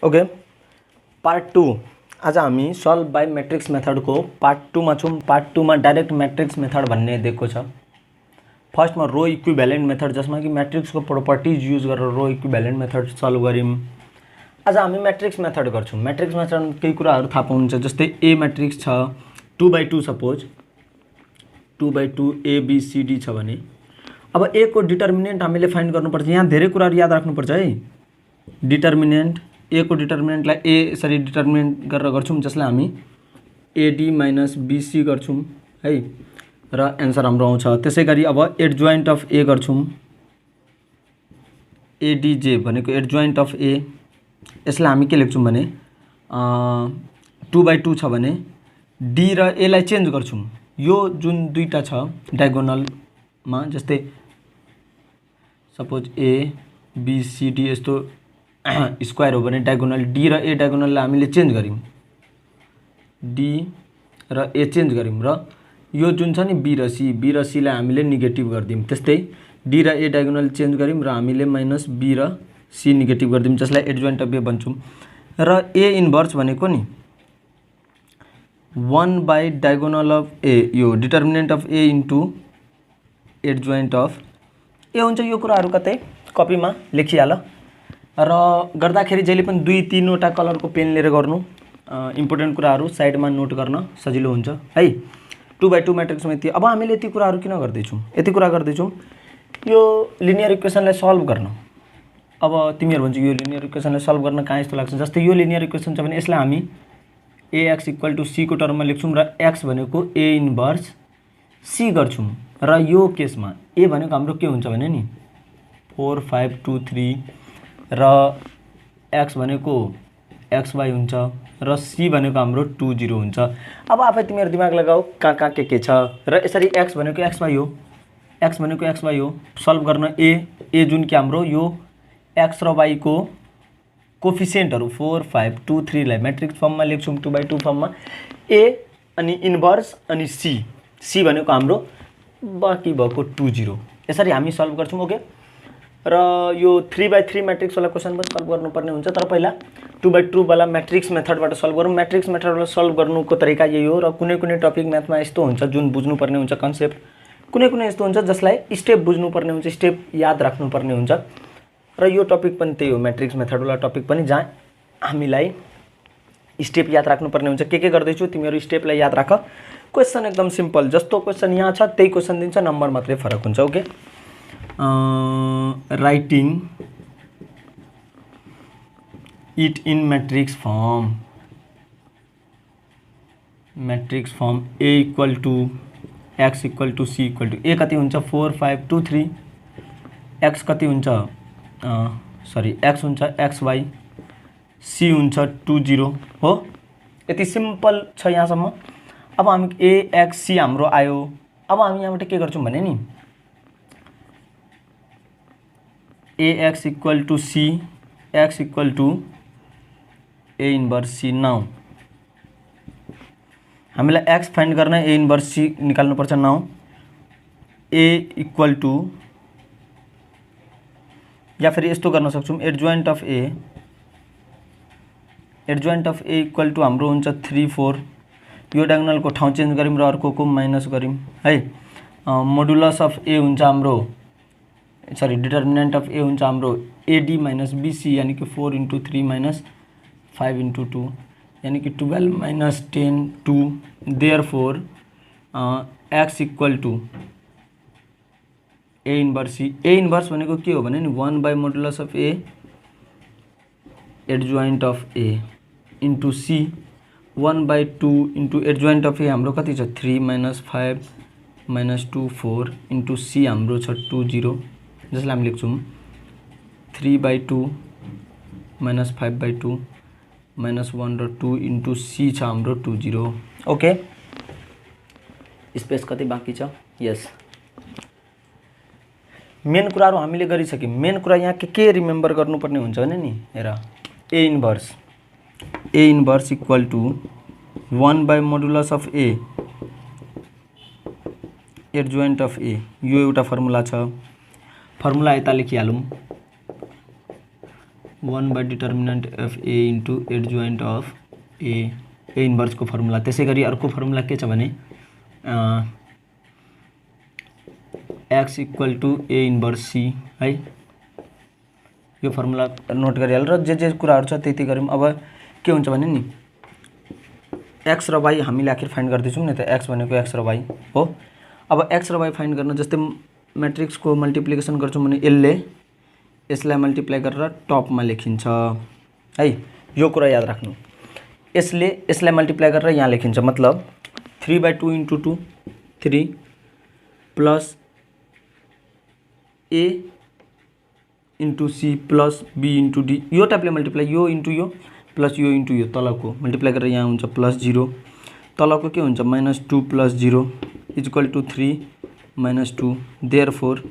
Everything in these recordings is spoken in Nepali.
ओके पार्ट 2 आज हामी सल्भ बाई मैट्रिक्स मेथड को पार्ट 2 में छौं। पार्ट 2 में डायरेक्ट मैट्रिक्स मेथड भन्ने दिएको छ। फर्स्ट में रो इक्विभ्यालेन्ट मेथड जसमा कि मैट्रिक्स को प्रॉपर्टीज यूज गरेर रो इक्विभ्यालेन्ट मेथड सल्भ गर्यौं। आज हामी मैट्रिक्स मेथड गर्छौं। मैट्रिक्स मेथड केही कुराहरु थाहा पाउनुहुन्छ। जस्तै ए मैट्रिक्स छ 2/2 suppose 2/2 A B C D छ भने अब ए को डिटर्मिनेन्ट हामीले फाइन्ड गर्नुपर्छ। यहाँ धेरै कुराहरु याद राख्नुपर्छ है। डिटर्मिनेन्ट ए को डिटर्मिनेन्टलाई ए यसरी डिटर्मिनेन्ट गरेर गर्छौं जसलाई हामी एडी माइनस बीसी गर्छौं है र आन्सर हाम्रो आउँछ। त्यसैगरी अब एडजोइन्ट अफ ए गर्छौं। एडीजे भनेको एडजोइन्ट अफ ए यसलाई हामी के लेख्छौं भने 2/2 छ भने डी र ए लाई चेन्ज गर्छौं। यो जुन दुईटा छ डायगोनल मा जस्तै suppose A B C D यस्तो स्क्वायर हो भने डायगोनल डी र ए डायगोनललाई हामीले चेन्ज गर्यौं। डी र ए चेन्ज गर्यौं र यो जुन छ नि बी र सी लाई हामीले नेगेटिभ गर्दियौं। त्यस्तै डी र ए डायगोनल चेन्ज गर्यौं र हामीले माइनस बी र सी नेगेटिभ गर्दियौं जसलाई एडजोइन्ट अफ ए भन्छौं। र ए इन्भर्स भनेको नि 1 बाइ डायगोनल अफ ए यो determinant of A into adjoint of A हुन्छ। यो कुराहरु कतै कपीमा लेखिहाल र गर्दाखेरि जहिले पनि 2-3 वटा कलरको पेन लिएर गर्नु। इम्पोर्टेन्ट कुराहरु साइडमा नोट गर्न सजिलो हुन्छ है। 2/2 मैट्रिक्समा यति। अब हामीले यति कुराहरु किन गर्दै छौं? यति कुरा गर्दै छौं यो लिनियर इक्वेसनलाई सल्भ गर्न। अब तिमीहरु भन्छ यो लिनियर इक्वेसनलाई सल्भ गर्न कहाँ यस्तो लाग्छ? जस्तै यो लिनियर इक्वेसन छ भने यसलाई हामी ax = c को टर्ममा लेख्छौं र x भनेको a इन्भर्स c गर्छौं। र यो केसमा a भनेको हाम्रो के हुन्छ भने नि 4 5 2 3 र x भनेको xy हुन्छ र c भनेको हाम्रो 2 0 हुन्छ। अब आफै तिमीहरु दिमाग लगाऊ कहाँ के छ र यसरी x भनेको xy हो, x भनेको xy हो। सल्भ गर्न a जुन कि हाम्रो यो x र y को कोफिसिएन्टहरु 4 5 2 3 लाई मैट्रिक्स फर्ममा लेख्छौं 2/2 फर्ममा। a अनि इन्भर्स अनि c भनेको हाम्रो बाँकी भएको 2 0 यसरी हामी सल्भ गर्छौं। ओके र यो 3/3 मैट्रिक्स वाला क्वेशन पनि सल्भ गर्नुपर्ने हुन्छ। तर पहिला 2/2 वाला मैट्रिक्स मेथडबाट सल्भ गरौँ। मैट्रिक्स मेथडबाट सल्भ गर्नुको तरिका यही हो र कुनै टपिक म्याथमा यस्तो हुन्छ जुन बुझ्नुपर्ने हुन्छ कन्सेप्ट। कुनै यस्तो हुन्छ जसलाई स्टेप बुझ्नुपर्ने हुन्छ, स्टेप याद राख्नुपर्ने हुन्छ र यो टपिक पनि त्यही हो। मैट्रिक्स मेथड वाला टपिक पनि जहाँ हामीलाई स्टेप याद राख्नुपर्ने हुन्छ। के गर्दै छु तिमीहरु स्टेपलाई याद राख। क्वेशन एकदम सिम्पल, जस्तो क्वेशन यहाँ छ त्यही क्वेशन दिन्छ, नम्बर मात्रै फरक हुन्छ। Okay writing it in matrix form a = x = c = a कति हुन्छ 4 5 2 3 x कति हुन्छ x हुन्छ xy c हुन्छ 2 0 हो। यति सिम्पल छ यहाँसम्म। अब हामी a x c हाम्रो आयो। अब हामी यहाँबाट के गर्छौं भने नि ax = c x = a inverse c। Now हामीलाई x फाइन्ड गर्न a इन्भर्स c निकाल्नु पर्छ। नाउ a = या फिर यस्तो गर्न सक्छौं एडजोइन्ट अफ a = हाम्रो हुन्छ 3 4 यो डायगोनलको ठाउँ चेन्ज गर्यौं र अर्कोको माइनस गर्यौं है। मोडुलस अफ a हुन्छ हाम्रो डिटर्मिनेन्ट अफ a हुन्छ हाम्रो ad - bc यानी कि 4 × 3 - 5 × 2 यानी कि 12 - 10 2। Therefore x = a inverse c। a inverse भनेको के हो भने नि 1/मोडुलस of a adjoint of a into c 1/2 into adjoint of a हाम्रो कति छ 3 - 5 - 2 4 इन्टु c हाम्रो छ 2 0 जसलाई हामी लेख्छौं 3/2 - 5/2 -1 र 2 इन्टु c छ हाम्रो 2 0। ओके स्पेस कति बाँकी छ? यस मेन कुराहरु हामीले गरिसक्यौं। मेन कुरा यहाँ के रिमेम्बर गर्नुपर्ने हुन्छ भने नि हेर a इन्भर्स = 1/मोडुलस of a adjoint of a। यो एउटा फर्मुला छ। फर्मुला यता लेखिहालौं 1 by determinant of A into adjoint of A इन्भर्सको फर्मुला। त्यसै गरी अर्को फर्मुला के छ भने X equal to A inverse C है। यो फर्मुला नोट गरिहाल र जे कुराहरू छ त्यति गरौँ। अब के हुन्छ भने नि एक्स र वाई हामीले आखिर फाइन्ड गर्दैछौँ नि त, एक्स भनेको एक्स र वाई हो। अब एक्स र वाई फाइन्ड गर्न जस्तै म्याट्रिक्सको मल्टिप्लिकेसन गर्छौँ भने यसलाई मल्टिप्लाई गरेर टपमा लेखिन्छ है। यो कुरा याद राख्नु, यसलाई मल्टिप्लाई गरेर यहाँ लेखिन्छ, मतलब 3/2 × 2 3 plus A into C plus B into D, यो टाइपले मल्टिप्लाई, यो इन्टु यो प्लस यो इन्टु यो, तलको मल्टिप्लाई गरेर यहाँ हुन्छ +0, तलको के हुन्छ -2 + 0 equal to 3 - 2। Therefore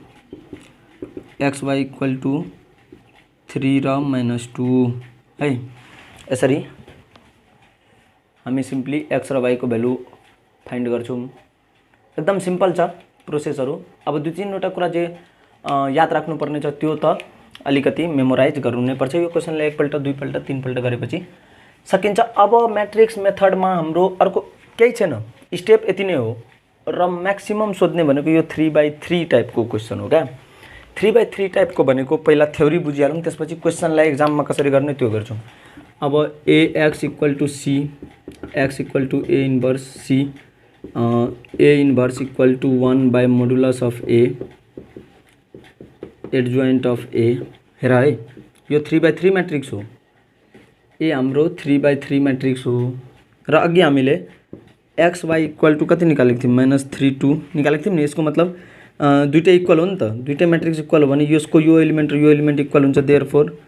X Y equal to 3 र -2 है। यसरी हामी सिम्पली एक्स र वाईको भ्यालु फाइन्ड गर्छौँ। एकदम सिम्पल छ प्रोसेसहरू। अब 2-3वटा कुरा जे याद राख्नुपर्ने छ त्यो त अलिकति मेमोराइज गर्नु पर्छ। यो क्वेसनलाई एकपल्ट दुईपल्ट तीनपल्ट गरेपछि सकिन्छ। अब म्याट्रिक्स मेथडमा हाम्रो अर्को केही छैन, स्टेप यति नै हो र म्याक्सिमम सोध्ने भनेको यो 3/3 टाइपको क्वेसन हो क्या। 3/3 टाइपको भनेको पहिला थ्योरी बुझिहालौँ, त्यसपछि क्वेसनलाई एक्जाममा कसरी गर्ने त्यो गर्छौँ। अब X equal to C, X equal to A inverse C, A inverse equal to 1 by modulus of A adjoint of A. हेर है, यो 3/3 म्याट्रिक्स हो, ए हाम्रो 3/3 म्याट्रिक्स हो। र अघि हामीले एक्स वाई इक्वल टु कति निकालेको थियौँ, -3 2 निकालेको थियौँ नि। यसको मतलब दुइटै इक्वल हो नि त, दुइटै म्याट्रिक्स इक्वल हो भने यसको यो एलिमेन्ट र यो एलिमेन्ट इक्वल हुन्छ। देयरफोर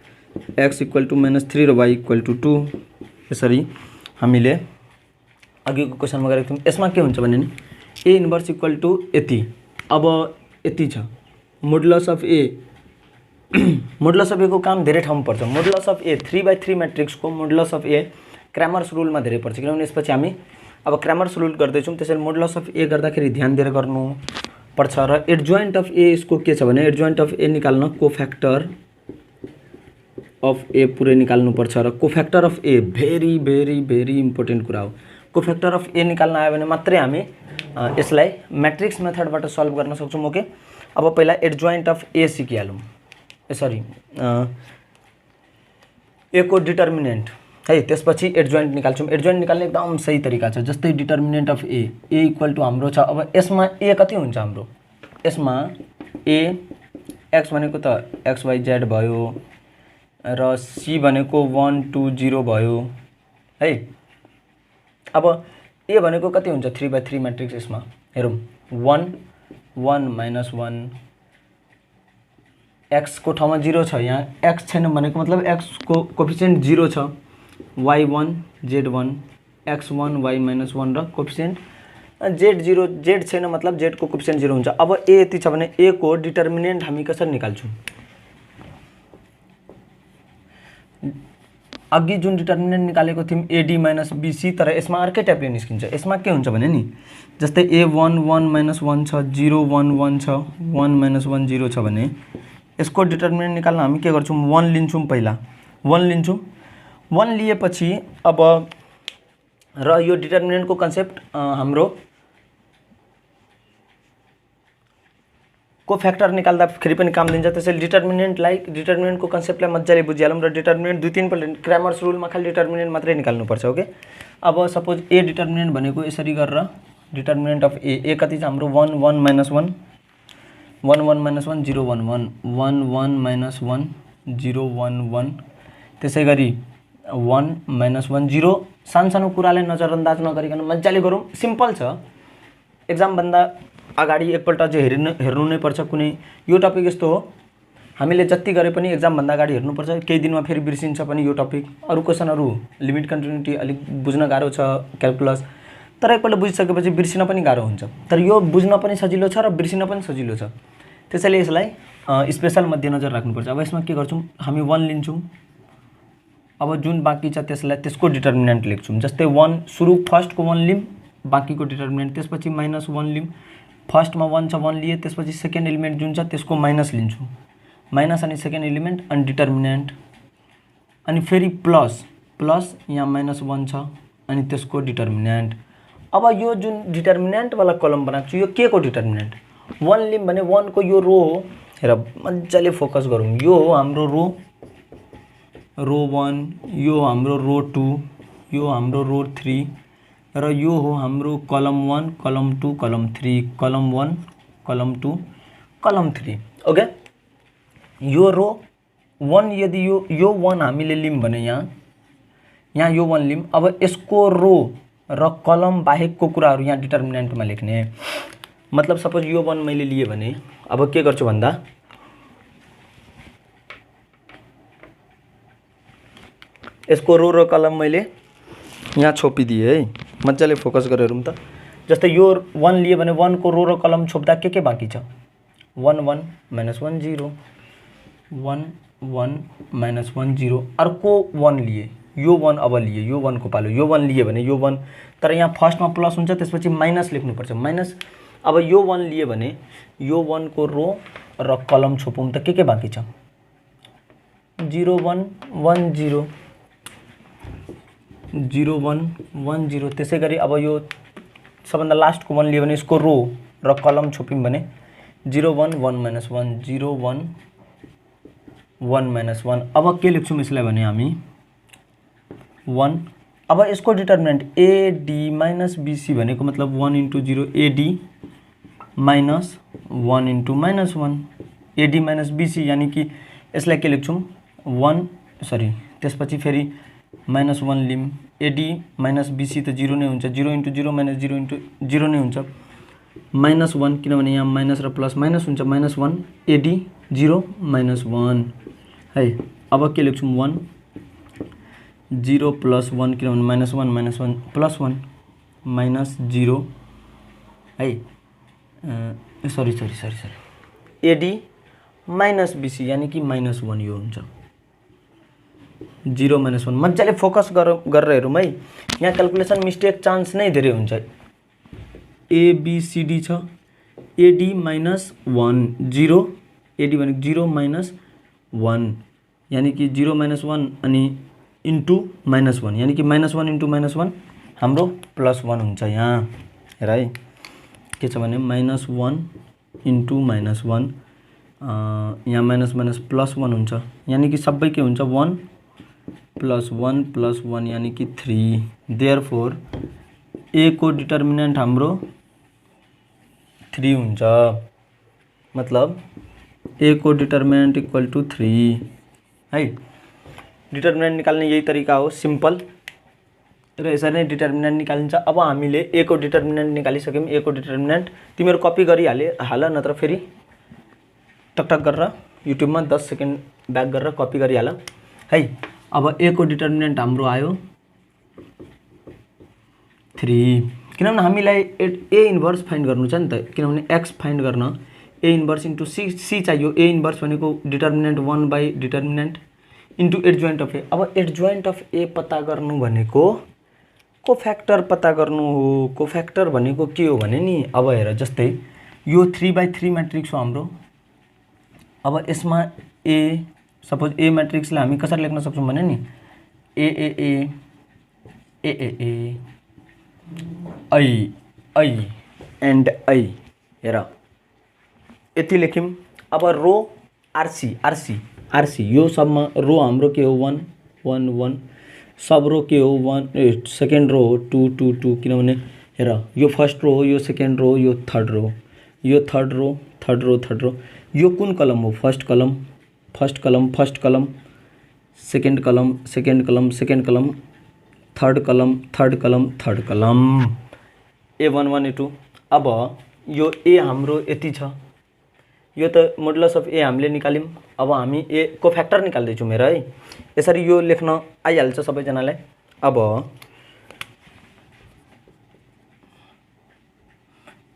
एक्स इक्वल टु -3 र वाई इक्वल टु 2। यसरी हामीले अघिको क्वेसनमा गरेको थियौँ। यसमा के हुन्छ भने नि ए इन्भर्स इक्वल टु यति। अब यति छ modulus of A, modulus of A को काम धेरै ठाउँमा पर्छ। मोडुलस अफ ए 3/3 म्याट्रिक्सको मोडुलस अफ ए क्रामर्स रुलमा धेरै पर्छ, किनभने यसपछि हामी अब क्रामर्स रुल गर्दैछौँ। त्यसैले मोडुलस अफ ए गर्दाखेरि ध्यान दिएर गर्नुपर्छ। र एडजोइन्ट अफ ए यसको के छ भने एडजोइन्ट अफ ए निकाल्न कोफ्याक्टर अफ ए पुरै निकाल्नुपर्छ। र cofactor of A very very very important कुरा हो। कोफ्याक्टर अफ ए निकाल्न आयो भने मात्रै हामी यसलाई म्याट्रिक्स मेथडबाट सल्भ गर्न सक्छौँ। ओके, अब पहिला एडजोइन्ट अफ ए सिकिहालौँ। यसरी ए को डिटर्मिनेन्ट है, त्यसपछि एडजोइन्ट निकाल्छौँ। एडजोइन्ट निकाल्ने एकदम सही तरिका छ। जस्तै determinant of A equal to हाम्रो छ, अब यसमा ए कति हुन्छ हाम्रो, यसमा ए एक्स भनेको त XYZ भयो र सी भनेको 1 2 0 भयो है। अब ए भनेको कति हुन्छ 3/3 म्याट्रिक्स। यसमा हेरौँ 1 1 -1 एक्स को ठाउँमा 0 छ, यहाँ एक्स छैन भनेको मतलब एक्स को कोफिसिएन्ट 0 छ, y1 z1 x1 y -1 र कोफिसिएन्ट z0 z छैन मतलब z को कोफिसिएन्ट 0 हुन्छ। अब ए यति छ भने ए को डिटर्मिनेन्ट हामी कसरी निकाल्छौँ, अघि जुन डिटर्मिनेन्ट निकालेको थियौँ एडी माइनस बीसी, तर यसमा अर्कै टाइपले निस्किन्छ। यसमा के हुन्छ भने नि जस्तै a1 1 -1 छ, 0 1 1 छ, 1 -1 0 छ भने यसको डिटर्मिनेन्ट निकाल्न हामी के गर्छौँ 1 लिन्छौँ। पहिला 1 लिन्छौँ, 1 लिएपछि अब र यो डिटर्मिनेन्टको कन्सेप्ट हाम्रो को फ्याक्टर निकाल्दाखेरि पनि काम दिन्छ। त्यसैले डिटर्मिनेन्टको कन्सेप्टलाई मजाले बुझिहालौँ र डिटर्मिनेन्ट 2-3 पल्ट क्रामर्स रुलमा खाली डिटर्मिनेन्ट मात्रै निकाल्नुपर्छ। ओके, अब सपोज ए डिटर्मिनेन्ट भनेको यसरी गरेर डिटर्मिनेन्ट अफ ए कति छ हाम्रो 1 1 -1 1 1 -1 0 1 1 1 1 -1 0 1 1, त्यसै गरी 1 -1 0। सानो कुरालाई नजरअन्दाज नगरिकन मजाले गरौँ, सिम्पल छ। एक्जामभन्दा अगाडि एकपल्ट चाहिँ हेर्नु नै पर्छ। कुनै यो टपिक यस्तो हो हामीले जति गरे पनि एक्जामभन्दा अगाडि हेर्नुपर्छ, केही दिनमा फेरि बिर्सिन्छ पनि यो टपिक। अरू क्वेसनहरू लिमिट कन्टिन्युटी अलिक बुझ्न गाह्रो छ, क्याल्कुलस, तर एकपल्ट बुझिसकेपछि बिर्सिन पनि गाह्रो हुन्छ। तर यो बुझ्न पनि सजिलो छ र बिर्सिन पनि सजिलो छ, त्यसैले यसलाई स्पेसल मध्यनजर राख्नुपर्छ। अब यसमा के गर्छौँ हामी 1 लिन्छौँ, अब जुन बाँकी छ त्यसको डिटर्मिनेन्ट लेख्छौँ। जस्तै 1 सुरु फर्स्टको 1 लिम, बाँकीको डिटर्मिनेन्ट, त्यसपछि -1 लिम, फर्स्टमा 1 छ 1 लिए, त्यसपछि सेकेन्ड एलिमेन्ट जुन छ त्यसको माइनस लिन्छौँ, माइनस अनि सेकेन्ड एलिमेन्ट अनि डिटर्मिनेन्ट अनि फेरि प्लस प्लस यहाँ -1 छ अनि त्यसको डिटर्मिनेन्ट। अब यो जुन डिटर्मिनेन्टवाला कलम बनाएको छु यो के को डिटर्मिनेन्ट 1 लिम भने 1 को यो रो हो। हेर मजाले फोकस गरौँ, यो हो हाम्रो रो 1, यो हाम्रो रो 2, यो हाम्रो रो 3 र यो हो हाम्रो कलम 1 कलम 2 कलम 3 कलम 1 कलम 2 कलम 3। ओके, यो रो 1 यदि यो 1 हामीले लिम भने यहाँ यो 1 लिम। अब यसको रो र कलम बाहेकको कुराहरू यहाँ डिटर्मिनेन्टमा लेख्ने। मतलब सपोज यो 1 मैले लिए भने अब के गर्छु भन्दा यसको रो र कलम मैले यहाँ छोपिदिएँ है। मजाले फोकस गरेर हेरौँ त। जस्तै यो 1 लिए भने 1 को रो र कलम छोप्दा के बाँकी छ 1 1 -1 0 1 1 -1 0। अर्को 1 लिए यो 1 अब लिए यो 1 को पालो यो 1 लिए भने यो 1 तर यहाँ फर्स्टमा प्लस हुन्छ त्यसपछि माइनस लेख्नुपर्छ माइनस। अब यो 1 लिए भने यो 1 को रो र कलम छोपौँ त के बाँकी छ 0 1 1 0 0 1 1 0। त्यसै गरी अब यो सबभन्दा लास्टको 1 लिए भने यसको रो र कलम छोप्यौँ भने 0 1 1 -1 0 1 1 -1। अब के लेख्छौँ यसलाई भने हामी 1। अब यसको डिटर्मिनेन्ट AD - BC भनेको मतलब 1 × 0 AD -1 × -1 AD - BC यानी कि यसलाई के लेख्छौँ 1 सरी त्यसपछि फेरि -1 लिम AD - BC त 0 नै हुन्छ 0 × 0 - 0 × 0 नै हुन्छ -1 किनभने यहाँ माइनस र प्लस माइनस हुन्छ -1 AD 0 -1 है। अब के लेख्छौँ 1 0 + 1 किनभने -1 -1 +1 -0 है। सरी AD - BC यानी कि -1 यो हुन्छ 0 -1। मजाले फोकस गरेर हेरौँ है। यहाँ क्याल्कुलेसन मिस्टेक चान्स नै धेरै हुन्छ। ABCD छ AD -1 0 AD भनेको 0 -1 यानी कि 0 -1 अनि इन्टु -1 यानी कि -1 इन्टु -1 हाम्रो +1 हुन्छ यहाँ। हेर है के छ भने -1 इन्टु -1 यहाँ माइनस +1 हुन्छ यानी कि सबै के हुन्छ 1 + 1 यानी कि 3। देयरफोर A को डिटर्मिनेन्ट हाम्रो 3 हुन्छ। मतलब A को डिटर्मिनेन्ट = 3 है। डिटर्मिनेन्ट निकाल्ने यही तरिका हो सिम्पल र यसरी नै डिटर्मिनेन्ट निकालिन्छ। अब हामीले A को डिटर्मिनेन्ट निकालिसक्यौँ। A को डिटर्मिनेन्ट तिमीहरू कपी गरिहाल नत्र फेरि टकटक गरेर युट्युबमा 10 सेकेन्ड ब्याक गरेर कपी गरिहाल है। अब A को डिटर्मिनेन्ट हाम्रो आयो 3 किनभने हामीलाई A इन्भर्स फाइन्ड गर्नु छ नि त। किनभने x फाइन्ड गर्न A इन्भर्स इन्टु C चाहियो। A इन्भर्स भनेको determinant 1 / determinant into adjoint of A। अब एडजोइन्ट अफ A पत्ता गर्नु भनेको कोफ्याक्टर पत्ता गर्नु हो। कोफ्याक्टर भनेको के हो भने नि अब हेर जस्तै यो 3/3 म्याट्रिक्स हो हाम्रो। अब यसमा A सपोज A म्याट्रिक्सलाई हामी कसरी लेख्न सक्छौँ भने नि AAA I एन्ड I हेर यति लेख्यौँ। अब रो RC यो सबमा रो हाम्रो के हो 1 1 1 सब रो के हो 1 सेकेन्ड रो हो 2 2 2 किनभने हेर यो फर्स्ट रो हो यो सेकेन्ड रो हो यो थर्ड रो यो थर्ड रो यो कुन कलम हो फर्स्ट कलम सेकेन्ड कलम थर्ड कलम A1 1 A2। अब यो A हाम्रो यति छ यो त मोडुलस अफ A हामीले निकाल्यौँ। अब हामी A को फ्याक्टर निकाल्दैछौँ हेर है। यसरी यो लेख्न आइहाल्छ सबैजनालाई। अब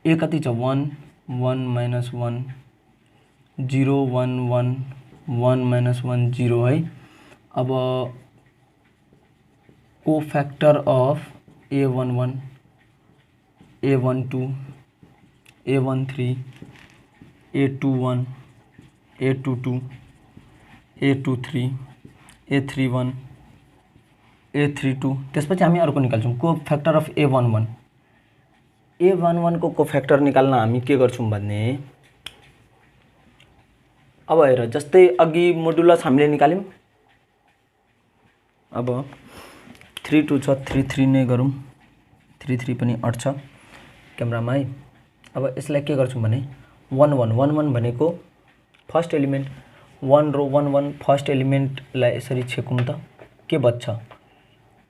A कति छ 1 1 -1 0 1 1 1 -1 0 है। अब को factor of A11 A12 A13 A21 A22 A23 A31 A32 त्यसपछि हामी अर्को निकाल्छौँ कोफ्याक्टर अफ A11 A11 को कोफ्याक्टर निकाल्न हामी के गर्छौँ भने अब हेर जस्तै अघि मोडुलस हामीले निकाल्यौँ अब 32 छ 33 नै गरौँ 33 पनि अट्छ क्यामेरामा है। अब यसलाई के गर्छौँ भने 11 भनेको फर्स्ट एलिमेन्ट 1 रो 11 फर्स्ट एलिमेन्टलाई यसरी छेकौँ त के बच्छ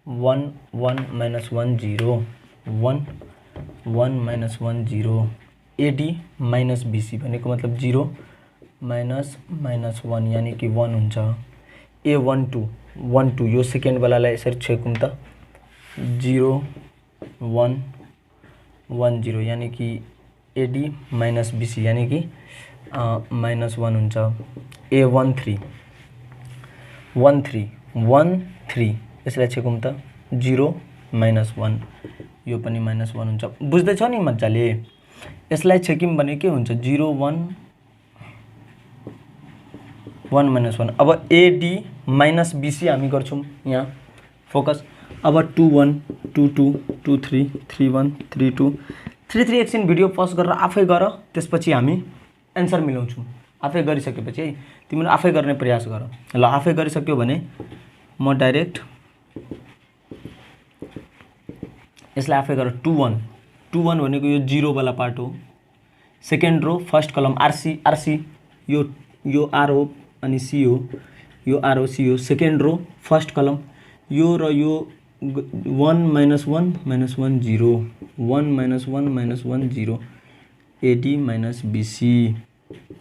1 1 -1 0 1 1 -1 0 AD माइनस BC भनेको मतलब 0 -1 यानी कि 1 हुन्छ। A12 1 2 यो सेकेन्ड वालालाई यसरी छेकौँ त 0 1 1 0 यानी कि AD माइनस BC यानी कि -1 हुन्छ। A13 1 3 यसलाई छेकौँ त 0 -1 यो पनि -1 हुन्छ। बुझ्दैछ नि मजाले यसलाई छेक्यौँ भने के हुन्छ 0 1 1 -1 अब AD माइनस BC हामी गर्छौँ यहाँ फोकस अब 2 1 2 2 2 3 3 1 3 2 3 3 एकछिन भिडियो पज गरेर आफै गर त्यसपछि हामी एन्सर मिलाउँछौँ। आफै गरिसकेपछि है तिमीले आफै गर्ने प्रयास गर ल। आफै गरिसक्यौ भने म डाइरेक्ट यसलाई आफै गर 2 1 भनेको यो 0 वाला पार्ट हो। सेकेन्ड रो फर्स्ट कलम RC यो R हो अनि C हो यो R हो C हो। सेकेन्ड रो फर्स्ट कलम यो र यो 1 -1 -1 0 1 -1 -1 0 AD माइनस BC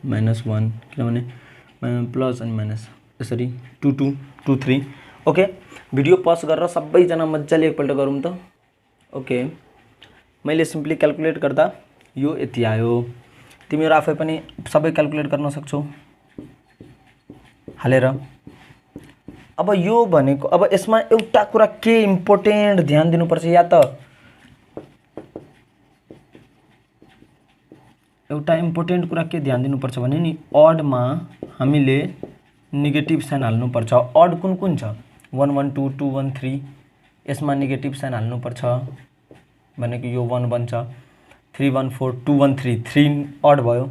-1 किनभने प्लस अनि माइनस यसरी 2 2 2 3 ओके। भिडियो पज गरेर सबैजना मजाले एकपल्ट गरौँ त ओके। मैले सिम्पली क्याल्कुलेट गर्दा यो यति आयो तिमीहरू आफै पनि सबै क्याल्कुलेट गर्न सक्छौ हालेर। अब यो भनेको अब यसमा एउटा कुरा के इम्पोर्टेन्ट ध्यान दिनुपर्छ या त एउटा इम्पोर्टेन्ट कुरा के ध्यान दिनुपर्छ भने नि अडमा हामीले नेगेटिभ साइन हाल्नुपर्छ। अड कुन कुन छ 1 1 2 2 1 3 यसमा नेगेटिभ साइन हाल्नुपर्छ भनेको यो 1 बन्छ 3 1 4 2 1 3 3 अड भयो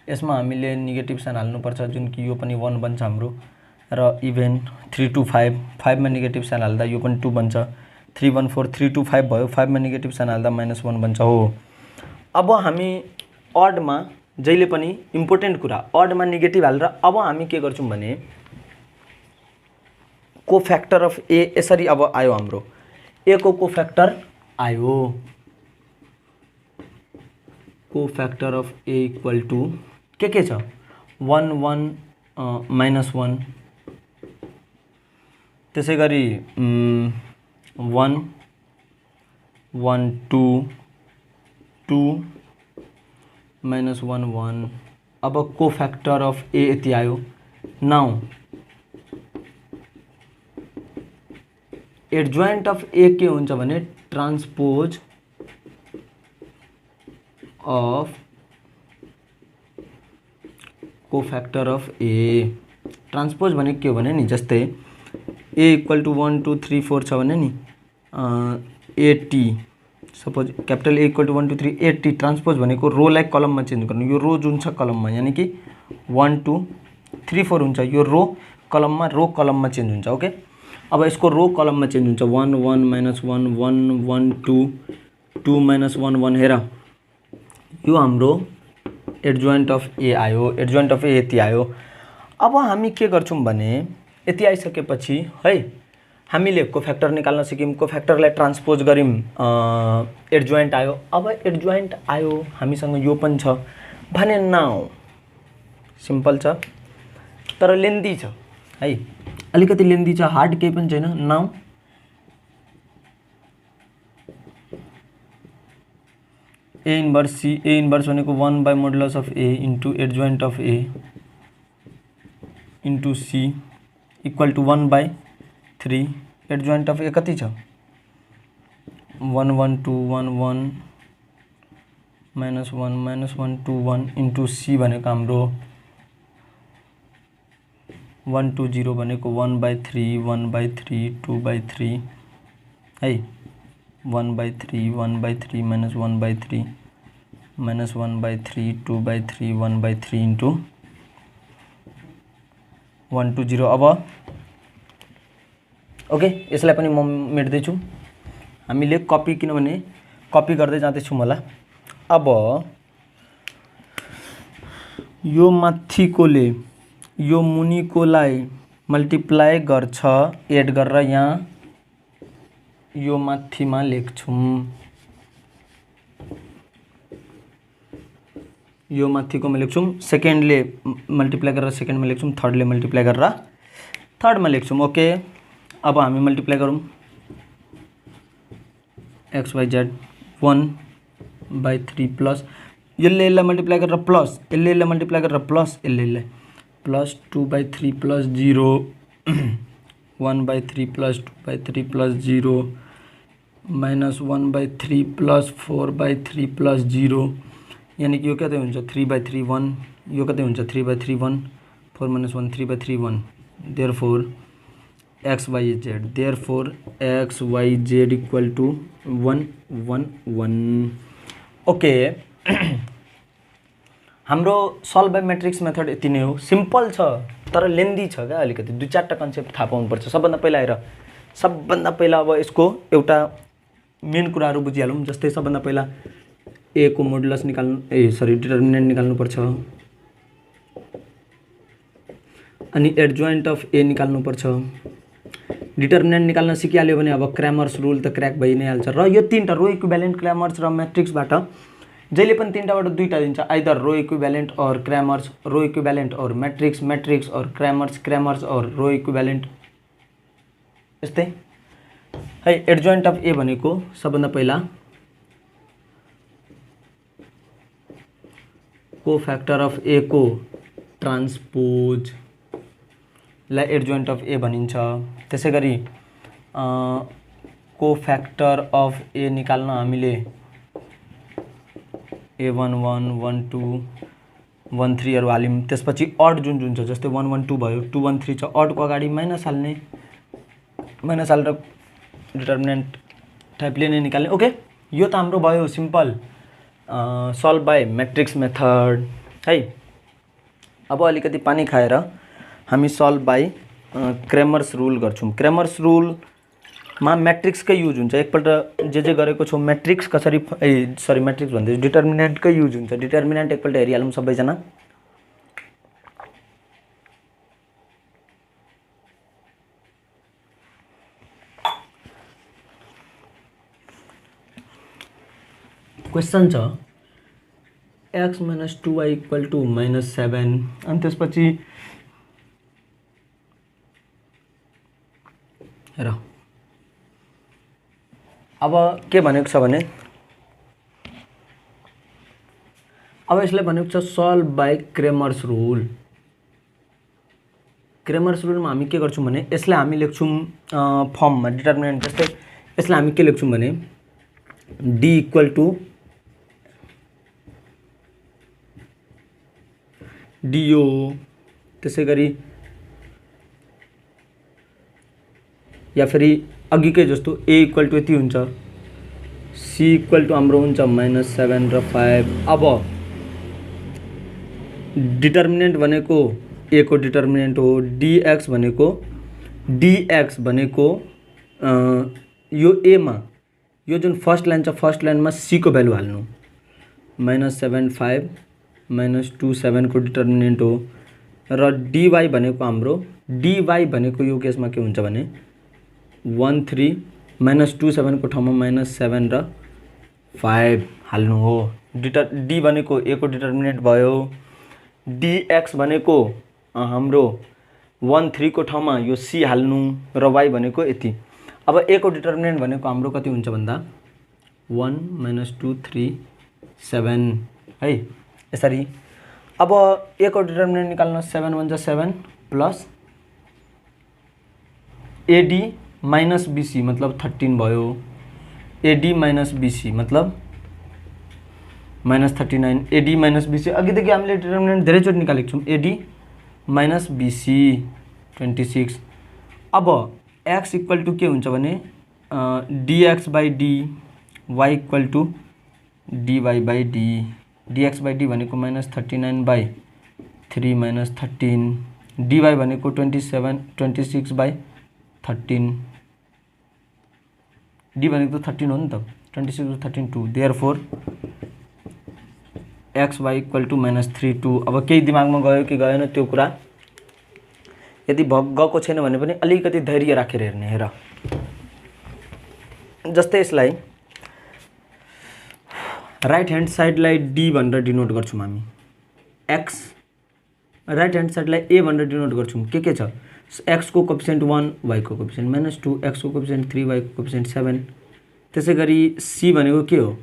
यसमा हामीले नेगेटिभ साइन हाल्नुपर्छ जुन कि यो पनि 1 बन्छ हाम्रो र इभेन 3 2 5 5 मा नेगेटिभ साइन हाल्दा यो पनि 2 बन्छ 3 1 4 3 2 5 भयो 5 मा नेगेटिभ साइन हाल्दा -1 बन्छ हो। अब हामी अडमा जहिले पनि इम्पोर्टेन्ट कुरा अडमा नेगेटिभ हालेर अब हामी के गर्छौँ भने कोफ्याक्टर अफ A यसरी अब आयो हाम्रो A को कोफ्याक्टर आयो कोफ्याक्टर अफ A इक्वल टु के छ 1 1 -1 त्यसै गरी 1 1 2 2 -1 1 अब कोफ्याक्टर अफ A यति आयो। नाउ एडजोइन्ट अफ A के हुन्छ भने transpose of cofactor of A। Transpose भने के हो भने नि जस्तै A इक्वल टु 1 2 3 4 छ भने नि AT suppose capital A equal to 1 2 3 AT transpose भनेको रोलाई कलममा चेन्ज गर्नु। यो रो जुन छ कलममा यानी कि 1 2 3 4 हुन्छ यो रो कलममा चेन्ज हुन्छ ओके। अब यसको रो कलममा चेन्ज हुन्छ 1 1 -1 1 1 2 2 -1 1 हेर यो हाम्रो एडजोइन्ट अफ A आयो। एडजोइन्ट अफ A यति आयो। अब हामी के गर्छौँ भने यति आइसकेपछि है हामीले कोफ्याक्टर निकाल्न सिक्यौँ कोफ्याक्टरलाई ट्रान्सपोज गऱ्यौँ एडजोइन्ट आयो। अब एडजोइन्ट आयो हामीसँग यो पनि छ भने नाउ सिम्पल छ तर लेन्दी छ है अलिकति लेन्दी छ हार्ड केही पनि छैन। Now A inverse C A inverse भनेको 1 by modulus of A into adjoint of A into C equal to 1 by 3 adjoint of A कति छ 1 1 2 1 1 -1 -1 2 1 इन्टु C भनेको हाम्रो 120 भनेको 1/3 1/3 2/3 है 1/3 1/3 माइनस 1/3 माइनस 1/3 2/3 1/3 इन्टु 120। अब ओके, यसलाई पनि म मेट्दैछु। हामीले कपी, किनभने कपी गर्दै जाँदैछु मला। अब यो माथिकोले यो मुनिकोलाई मल्टिप्लाई गर्छ एड गरेर यहाँ यो माथिमा लेख्छौँ। यो माथिकोमा लेख्छौँ, सेकेन्डले मल्टिप्लाई गरेर सेकेन्डमा लेख्छौँ, थर्डले मल्टिप्लाई गरेर थर्डमा लेख्छौँ। ओके, अब हामी मल्टिप्लाई गरौँ। XYZ 1/3 प्लस यसले मल्टिप्लाई गरेर प्लस यसले मल्टिप्लाई गरेर प्लस यसले plus 2/3 plus 0 1/3 plus 2/3 plus 0 minus 1/3 plus 4/3 plus 0, यानी कि यो कति हुन्छ 3/3 1, यो कति हुन्छ 3/3 1, 4 minus 1 3/3 1। therefore XYZ equal to 1 1 1। Okay, हाम्रो सल्भ बाई म्याट्रिक्स मेथड यति नै हो। सिम्पल छ तर लेन्दी छ क्या, अलिकति 2-4टा कन्सेप्ट थाहा पाउनुपर्छ। सबभन्दा पहिला अब यसको एउटा मेन कुराहरू बुझिहालौँ। जस्तै सबभन्दा पहिला ए को मोडुलस डिटर्मिनेन्ट निकाल्नुपर्छ, अनि एडजोइन्ट अफ ए निकाल्नुपर्छ। डिटर्मिनेन्ट निकाल्न सिकिहाल्यो भने अब क्रैमर्स रुल त क्र्याक भइ नै हाल्छ। र यो तीनटा रो इक्विभ्यालेन्ट, क्रैमर्स र म्याट्रिक्सबाट जहिले पनि तीनटाबाट दुईटा दिन्छ, आइदर रो इक्विभ्यालेन्ट और क्रैमर्स, रो इक्विभ्यालेन्ट और मैट्रिक्स, मैट्रिक्स और क्रैमर्स, क्रैमर्स और रो इक्विभ्यालेन्ट। यस्तै है। एडजोइन्ट अफ ए भनेको सबभन्दा पहिला कोफ्याक्टर अफ ए को ट्रान्सपोज लाई एडजोइन्ट अफ ए भनिन्छ। त्यसैगरी कोफ्याक्टर अफ ए निकाल्न हामीले A11 12 13 हरू हाल्यौँ। त्यसपछि अड जुन छ, जस्तै 112 भयो, 213 छ, अडको अगाडि माइनस हाल्ने, माइनस हालेर डिटर्मिनेन्ट टाइपले नै निकाल्ने। ओके, यो त हाम्रो भयो simple solve by matrix method है। अब अलिकति पानी खाएर हामी सल्भ बाई क्रैमर्स रुल गर्छौँ। क्रैमर्स रुलमा म्याट्रिक्सकै युज हुन्छ। एकपल्ट जे गरेको छौँ म्याट्रिक्स कसरी म्याट्रिक्स भन्दैछु, डिटर्मिनेन्टकै युज हुन्छ। डिटर्मिनेन्ट एकपल्ट हेरिहालौँ सबैजना। क्वेसन छ x minus 2y equal two -7, अनि त्यसपछि हेर अब के भनेको छ भने, अब यसले भनेको छ solve by Cramer's rule. Cramer's रुलमा हामी के गर्छौँ भने यसलाई हामी लेख्छौँ फर्ममा डिटर्मिनेन्ट। जस्तै यसलाई हामी के लेख्छौँ भने d इक्वल टू dio, त्यसैगरी या फेरि अघिकै जस्तो a इक्वल टू यति हुन्छ, c इक्वल टू हाम्रो हुन्छ -7 र 5। अब डिटर्मिनेन्ट भनेको a को डिटर्मिनेन्ट हो, dx भनेको यो a मा यो जुन फर्स्ट लाइन छ, फर्स्ट लाइनमा c को भ्यालु हाल्नु, -7 5 -2 7 को डिटर्मिनेन्ट हो। र dy भनेको हाम्रो यो केसमा के हुन्छ भने 1 3 -2 7 को ठाउँमा -7 र 5 हाल्नु हो। d भनेको a को डिटर्मिनेन्ट भयो, dx भनेको हाम्रो 1 3 को ठाउँमा यो c हाल्नु, र y भनेको यति। अब a को डिटर्मिनेन्ट भनेको हाम्रो कति हुन्छ भन्दा 1 -2 3 7 है, यसरी। अब a को डिटर्मिनेन्ट निकाल्न 7 1 7 प्लस ad माइनस bc मतलब 13 भयो, ad माइनस bc मतलब -39, ad माइनस bc। अघिदेखि हामीले डिटर्मिनेन्ट धेरैचोटि निकालेको छौँ, ad माइनस bc 26। अब x इक्वल टू के हुन्छ भने dx by D, y equal to dy by D, dx by D भनेको -39/3 -13, dy भनेको 26/13, d भनेको त 13 हो नि त, 26/13 2, therefore X Y equal to -3 2। अब केही दिमागमा गयो कि गएन त्यो कुरा, यदि गएको छैन भने पनि अलिकति धैर्य राखेर हेर्ने। हेर जस्तै यसलाई राइट ह्यान्ड साइडलाई डी भनेर डिनोट गर्छौँ हामी, एक्स राइट ह्यान्ड साइडलाई ए भनेर डिनोट गर्छौँ। के छ, एक्स को कोएफिसिएन्ट 1, वाई को कोएफिसिएन्ट -2, एक्स को कोएफिसिएन्ट 3, वाई को कोएफिसिएन्ट 7। त्यसै गरी सी भनेको के हो,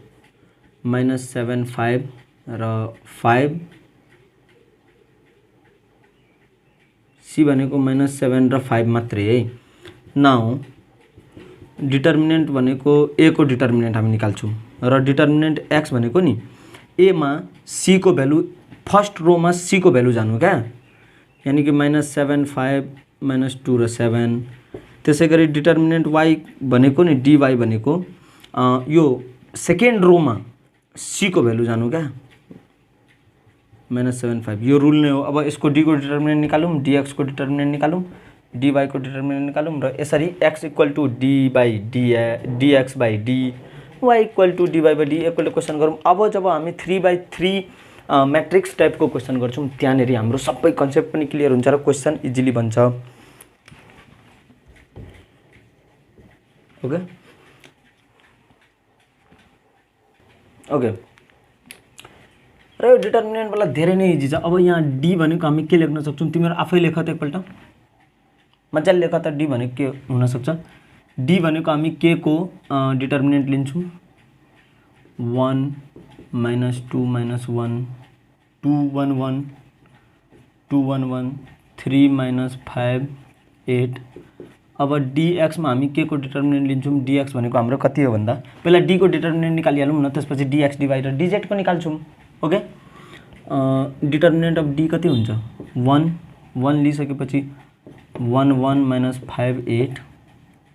-7 5 र 5, सी भनेको -7 र 5 मात्रै है। नाउ डिटर्मिनेन्ट भनेको ए को डिटर्मिनेन्ट हामी निकाल्छौँ र डिटर्मिनेन्ट एक्स भनेको नि ए मा सी को भ्यालु फर्स्ट रो में सी को भ्यालु जानु क्या, यानी कि -7 5 -2 र 7। त्यसै गरी डिटर्मिनेन्ट वाई भनेको नि डी वाई भनेको यो सेकेन्ड रो में सी को भ्यालु जानु क्या, -7 5। यो रुल नै हो। अब यसको डी को डिटर्मिनेन्ट निकालौँ, डीएक्स को डिटर्मिनेन्ट निकालौँ, डी वाई को डिटर्मिनेन्ट निकालौँ र यसरी X equal to D by DX by D, Y equal to D Y by D equal to question गरौँ। अब जब हामी 3/3 मैट्रिक्स टाइप को क्वेसन गर्छौँ त्यहाँनेरि हाम्रो सबै कन्सेप्ट पनि क्लियर हुन्छ र क्वेसन इजिली बन्छ। ओके ओके, र यो डिटर्मिनेन्ट वाला धेरै नै इजी छ। अब यहाँ डी भनेको हामी के लेख्न सक्छौँ, तिमीहरू आफै लेख त एकपल्ट, मजाले लेख त। डी भनेको के हुन सक्छ, डी भनेको हामी के को डिटर्मिनेन्ट लिन्छौँ 1 -2 -1 2 1 1 2 1 1 3 -5 8। अब dx में हामी के को डिटर्मिनेन्ट लिन्छौँ, dx भनेको हाम्रो कति हो भन्दा पहिला d को डिटर्मिनेन्ट निकालिहालौँ न, त्यसपछि dx dy र dz को निकाल्छौँ। ओके, डिटर्मिनेन्ट अफ d कति हुन्छ 1 1 लिइसकेपछि 1 1 -5 8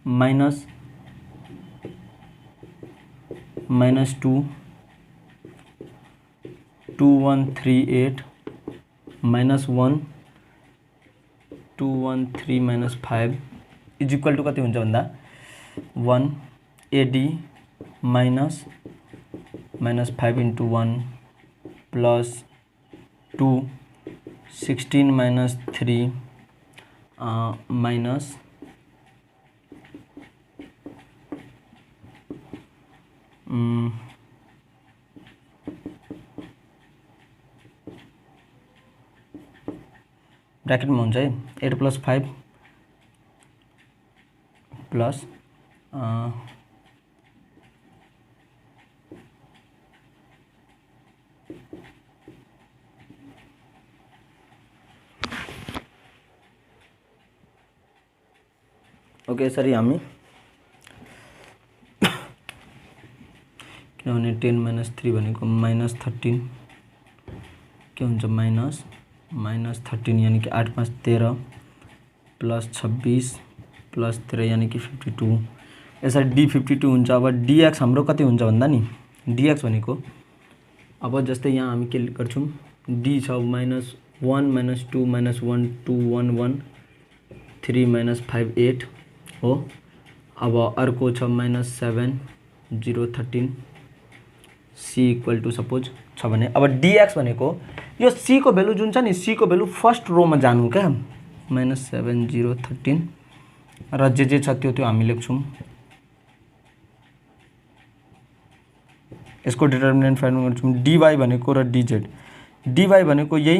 -2 2 1 3 8 -1 2 1 3 -5 इज इक्वल टू कति हुन्छ भन्दा 1 AD -5 into 1 plus 2 16 -3 minus bracket में हुन्छ है 8 + 5 प्लस ओके यसरी हामी किनभने 10 - 3 भनेको -13 के हुन्छ -13 यानी कि 8 5 13 प्लस 26 प्लस 13 यानी कि 52। यसरी डी 52 हुन्छ। अब dx हाम्रो कति हुन्छ भन्दा नि dx भनेको अब जस्तै यहाँ हामी के गर्छौँ, d छ -1 -2 -1 2 1 1 3 -5 8 हो। अब अर्को छ -7 0 13 c इक्वल टू सपोज छ भने अब dx भनेको यो c को भ्यालु जुन छ नि, c को भ्यालु फर्स्ट रो में जानु क्या, -7 0 13 र जे छ त्यो हामी लेख्छौँ। यसको डिटर्मिनेन्ट फाइन्ड गर्छौँ, dy भनेको र dz, dy भनेको यही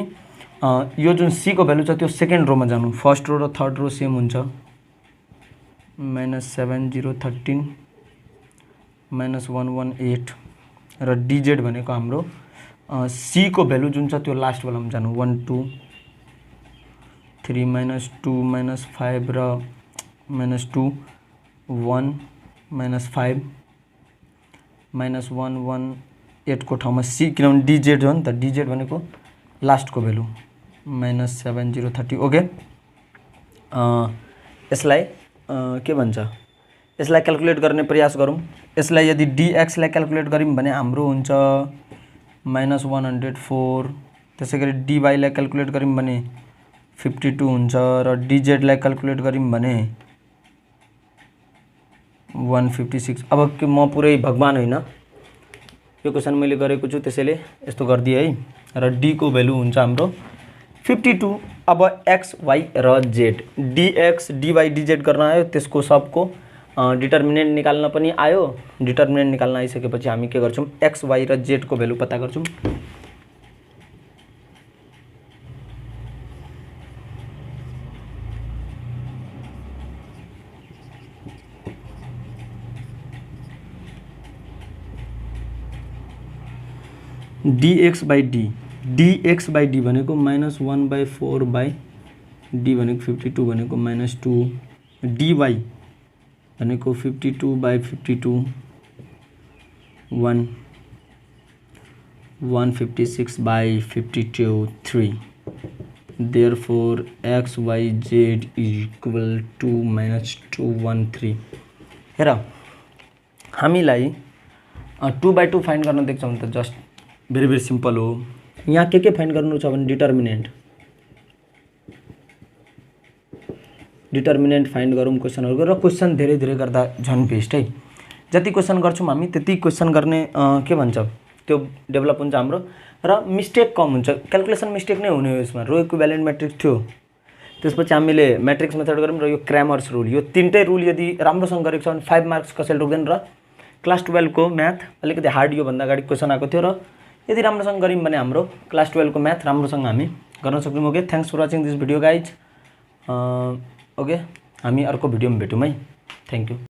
यो जुन c को भ्यालु छ त्यो सेकेन्ड रो में जानु, फर्स्ट रो र थर्ड रो सेम हुन्छ, -7 0 13 -1 1 8 र dz भनेको हाम्रो c को भ्यालु जुन छ त्यो लास्ट वाला में जानु, 1 2 3 -2 -5 र -2 1 -5 -1 1 8 को ठाउँमा c, किनभने dz हो नि त, dz भनेको लास्ट को भ्यालु -7 0 30। ओके यसलाई के भन्छ, यसलाई क्याल्कुलेट गर्ने प्रयास गरौँ। यसलाई यदि dx लाई क्याल्कुलेट गऱ्यौँ भने हाम्रो हुन्छ -104। त्यसै गरी dy लाई क्याल्कुलेट गऱ्यौँ भने 52 हुन्छ र dz लाई क्याल्कुलेट गऱ्यौँ भने 156। अब के म पुरै भगवान होइन, यो क्वेसन मैले गरेको छु त्यसैले यस्तो गरिदिएँ है। र d को भ्यालु हुन्छ हाम्रो 52। अब x y र z dx dy dz गर्न आयो, त्यसको सबको डिटर्मिनेन्ट निकाल्न पनि आयो। डिटर्मिनेन्ट निकाल्न आइसकेपछि हामी के गर्छौँ, x y र z को भ्यालु पत्ता गर्छौँ। dx by d भनेको -1/4 बाई d भनेको 52 भनेको -2, dy भनेको 52/52 156/52 3। therefore x y z equal to -213। हेर हामीलाई 2/2 फाइन्ड गर्न दिएको छ भने त जस्ट भेरी सिम्पल हो। यहाँ के फाइन्ड गर्नु छ भने डिटर्मिनेन्ट फाइन्ड गरौँ क्वेसनहरुको। र क्वेसन धेरै गर्दा झन् बेस्ट है। जति क्वेसन गर्छौँ हामी त्यति क्वेसन गर्ने के भन्छ त्यो डेभलप हुन्छ हाम्रो, र मिस्टेक कम हुन्छ। क्याल्कुलेसन मिस्टेक नै हुने हो यसमा। रो इक्विभ्यालेन्ट म्याट्रिक्स थियो, त्यसपछि हामीले म्याट्रिक्स मेथड गऱ्यौँ र यो क्रामर्स रुल, यो तीनटै रुल यदि राम्रोसँग गरेको छ भने 5 मार्क्स कसैले रोक्दैन। र क्लास 12 को म्याथ अलिकति हार्ड, यो भन्दा अगाडि क्वेसन आएको थियो, र यदि राम्रोसँग गऱ्यौँ भने हाम्रो क्लास 12 को म्याथ राम्रोसँग हामी गर्न सक्छौँ। Okay, thanks for watching this video guys. Okay, हामी अर्को भिडियोमा भेटौँ है। Thank you.